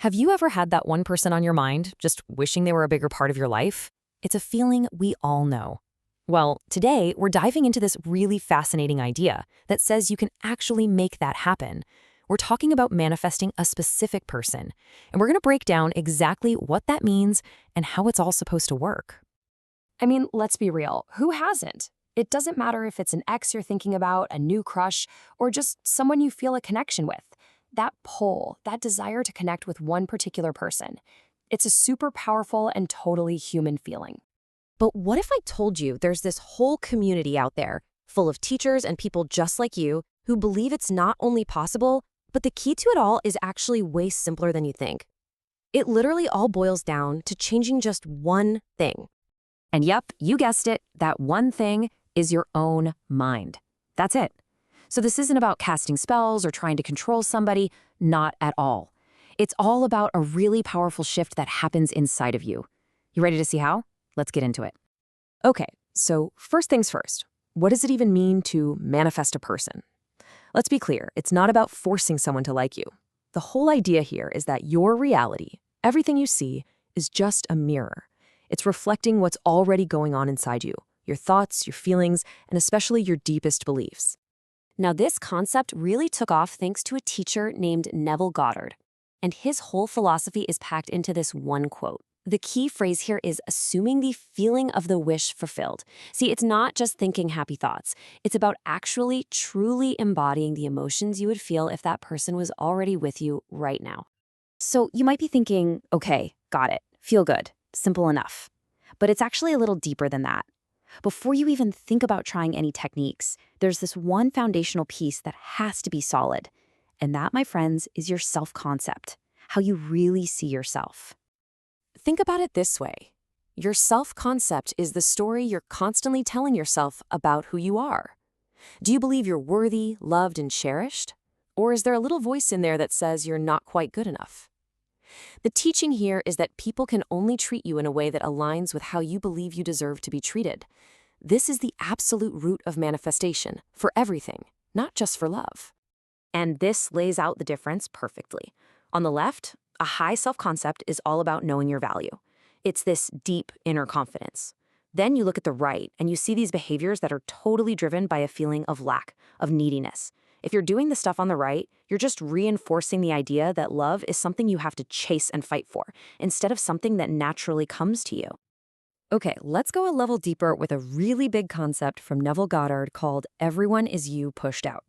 Have you ever had that one person on your mind, just wishing they were a bigger part of your life? It's a feeling we all know. Well, today we're diving into this really fascinating idea that says you can actually make that happen. We're talking about manifesting a specific person, and we're going to break down exactly what that means and how it's all supposed to work. I mean, let's be real. Who hasn't? It doesn't matter if it's an ex you're thinking about, a new crush, or just someone you feel a connection with. That pull, that desire to connect with one particular person, it's a super powerful and totally human feeling. But what if I told you there's this whole community out there full of teachers and people just like you who believe it's not only possible, but the key to it all is actually way simpler than you think? It literally all boils down to changing just one thing. And yep, you guessed it, that one thing is your own mind. That's it. So this isn't about casting spells or trying to control somebody, not at all. It's all about a really powerful shift that happens inside of you. You ready to see how? Let's get into it. Okay, so first things first. What does it even mean to manifest a person? Let's be clear, it's not about forcing someone to like you. The whole idea here is that your reality, everything you see, is just a mirror. It's reflecting what's already going on inside you, your thoughts, your feelings, and especially your deepest beliefs. Now, this concept really took off thanks to a teacher named Neville Goddard. And his whole philosophy is packed into this one quote. The key phrase here is assuming the feeling of the wish fulfilled. See, it's not just thinking happy thoughts. It's about actually, truly embodying the emotions you would feel if that person was already with you right now. So you might be thinking, okay, got it, feel good, simple enough. But it's actually a little deeper than that. Before you even think about trying any techniques, there's this one foundational piece that has to be solid. And that, my friends, is your self-concept, how you really see yourself. Think about it this way. Your self-concept is the story you're constantly telling yourself about who you are. Do you believe you're worthy, loved, and cherished? Or is there a little voice in there that says you're not quite good enough? The teaching here is that people can only treat you in a way that aligns with how you believe you deserve to be treated. This is the absolute root of manifestation, for everything, not just for love. And this lays out the difference perfectly. On the left, a high self-concept is all about knowing your value. It's this deep inner confidence. Then you look at the right, and you see these behaviors that are totally driven by a feeling of lack, of neediness. If you're doing the stuff on the right, you're just reinforcing the idea that love is something you have to chase and fight for, instead of something that naturally comes to you. Okay, let's go a level deeper with a really big concept from Neville Goddard called Everyone is You Pushed Out.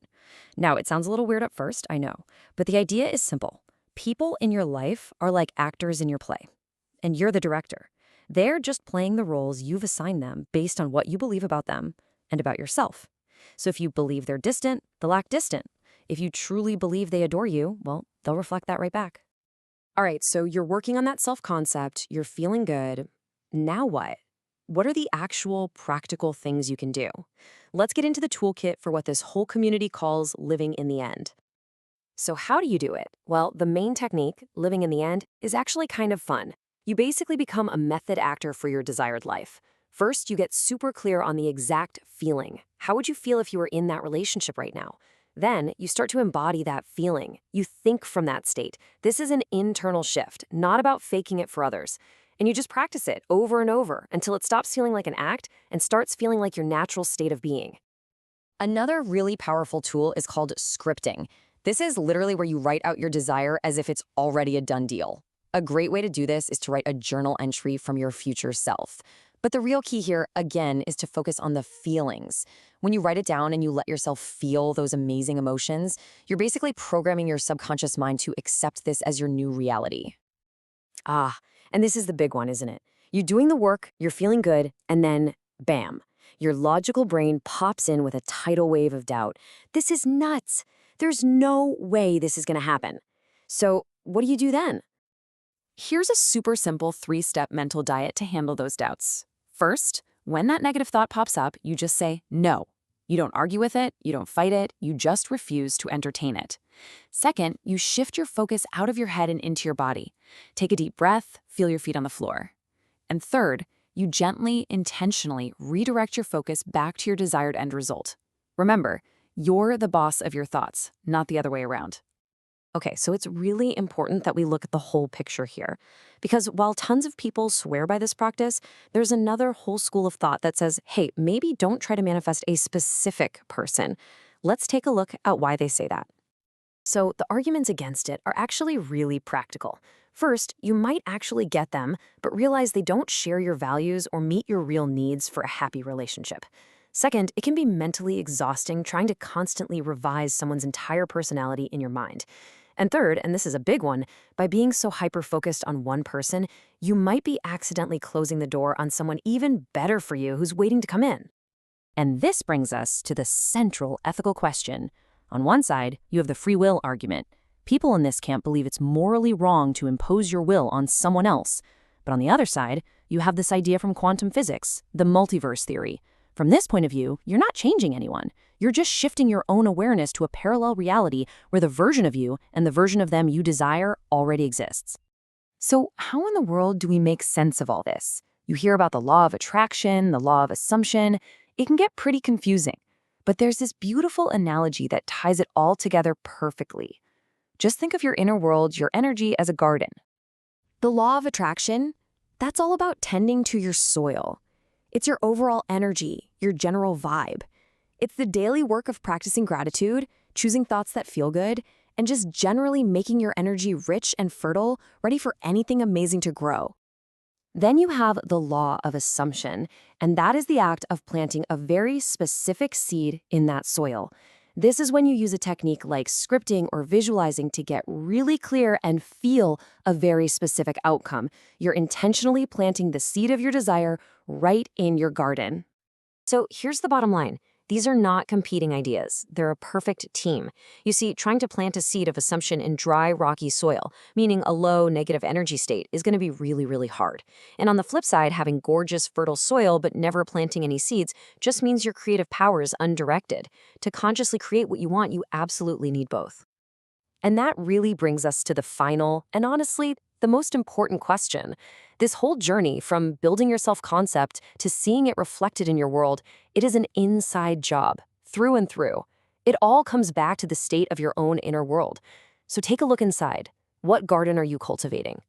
Now, it sounds a little weird at first, I know, but the idea is simple. People in your life are like actors in your play, and you're the director. They're just playing the roles you've assigned them based on what you believe about them and about yourself. So if you believe they're distant, they'll act distant. If you truly believe they adore you, well, they'll reflect that right back. All right, so you're working on that self-concept, you're feeling good. Now what? What are the actual practical things you can do? Let's get into the toolkit for what this whole community calls living in the end. So how do you do it? Well, the main technique, living in the end, is actually kind of fun. You basically become a method actor for your desired life. First, you get super clear on the exact feeling. How would you feel if you were in that relationship right now? Then, you start to embody that feeling. You think from that state. This is an internal shift, not about faking it for others. And you just practice it over and over until it stops feeling like an act and starts feeling like your natural state of being. Another really powerful tool is called scripting. This is literally where you write out your desire as if it's already a done deal. A great way to do this is to write a journal entry from your future self. But the real key here, again, is to focus on the feelings. When you write it down and you let yourself feel those amazing emotions, you're basically programming your subconscious mind to accept this as your new reality. And this is the big one, isn't it? You're doing the work, you're feeling good, and then, bam, your logical brain pops in with a tidal wave of doubt. This is nuts. There's no way this is going to happen. So what do you do then? Here's a super simple 3-step mental diet to handle those doubts. First, when that negative thought pops up, you just say no. You don't argue with it, you don't fight it, you just refuse to entertain it. Second, you shift your focus out of your head and into your body. Take a deep breath, feel your feet on the floor. And third, you gently, intentionally redirect your focus back to your desired end result. Remember, you're the boss of your thoughts, not the other way around. Okay, so it's really important that we look at the whole picture here. Because while tons of people swear by this practice, there's another whole school of thought that says, hey, maybe don't try to manifest a specific person. Let's take a look at why they say that. So the arguments against it are actually really practical. First, you might actually get them, but realize they don't share your values or meet your real needs for a happy relationship. Second, it can be mentally exhausting trying to constantly revise someone's entire personality in your mind. And third, and this is a big one, by being so hyper-focused on one person, you might be accidentally closing the door on someone even better for you who's waiting to come in. And this brings us to the central ethical question. On one side, you have the free will argument. People in this camp believe it's morally wrong to impose your will on someone else. But on the other side, you have this idea from quantum physics, the multiverse theory. From this point of view, you're not changing anyone. You're just shifting your own awareness to a parallel reality where the version of you and the version of them you desire already exists. So how in the world do we make sense of all this? You hear about the law of attraction, the law of assumption. It can get pretty confusing. But there's this beautiful analogy that ties it all together perfectly. Just think of your inner world, your energy, as a garden. The law of attraction, that's all about tending to your soil. It's your overall energy, your general vibe. It's the daily work of practicing gratitude, choosing thoughts that feel good, and just generally making your energy rich and fertile, ready for anything amazing to grow. Then you have the law of assumption, and that is the act of planting a very specific seed in that soil. This is when you use a technique like scripting or visualizing to get really clear and feel a very specific outcome. You're intentionally planting the seed of your desire right in your garden. So here's the bottom line. These are not competing ideas. They're a perfect team. You see, trying to plant a seed of assumption in dry, rocky soil, meaning a low negative energy state, is going to be really, really hard. And on the flip side, having gorgeous, fertile soil but never planting any seeds just means your creative power is undirected. To consciously create what you want, you absolutely need both. And that really brings us to the final, and honestly, the most important question. This whole journey from building your self-concept to seeing it reflected in your world, it is an inside job, through and through. It all comes back to the state of your own inner world. So take a look inside. What garden are you cultivating?